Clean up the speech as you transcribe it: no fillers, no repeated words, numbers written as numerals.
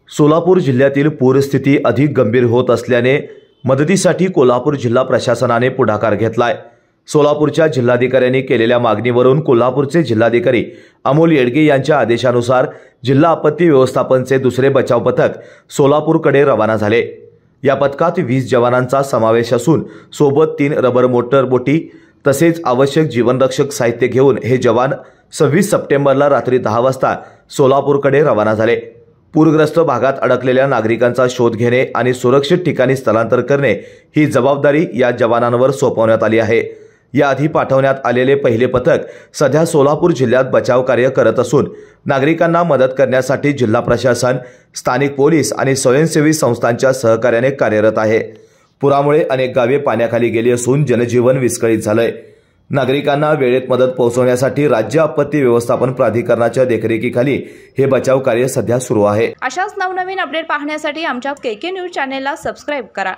सोलापूर जिल्ह्यातील पूरस्थिती अधिक गंभीर होत असल्याने मदतीसाठी कोल्हापूर जिल्हा प्रशासनाने पुढाकार घेतलाय। सोलापूरच्या जिल्हाधिकाऱ्यांनी केलेल्या मागणीवरून कोल्हापूरचे जिल्हाधिकारी अमोल येडगे यांच्या आदेशानुसार जिल्हा आपत्ती व्यवस्थापनचे दुसरे बचाव पथक सोलापूरकडे रवाना झाले। या पथकात 20 जवानांचा समावेश असून सोबत 3 रबर मोटर बोटी तसेच आवश्यक जीवनरक्षक साहित्य घेऊन हे जवान 26 सप्टेंबरला रात्री 10 वाजता सोलापूरकडे रवाना झाले। पूरग्रस्त भागात अडकलेल्या नागरिकांचा शोध घेणे आणि सुरक्षित ठिकाणी स्थलांतर करणे ही जबाबदारी या जवानांवर सोपवण्यात आली आहे। याआधी पाठवण्यात आलेले पहिले पथक सध्या सोलापूर जिल्ह्यात बचाव कार्य करत असून नागरिकांना मदत करण्यासाठी जिल्हा प्रशासन, स्थानिक पोलीस आणि स्वयंसेवी संस्थांच्या सहकार्याने कार्यरत आहे। पुरामुळे अनेक गावे पाण्याखाली गेली असून जनजीवन विस्कळीत झालंय। नागरिकांना वेळेत मदत पोहोचवण्यासाठी राज्य आपत्ती व्यवस्थापन प्राधिकरणाच्या देखरेखीखाली हे बचाव कार्य सध्या सुरू आहे। अशाच नवनवीन अपडेट पाहण्यासाठी आमच्या केके न्यूज चॅनेलला सबस्क्राइब करा।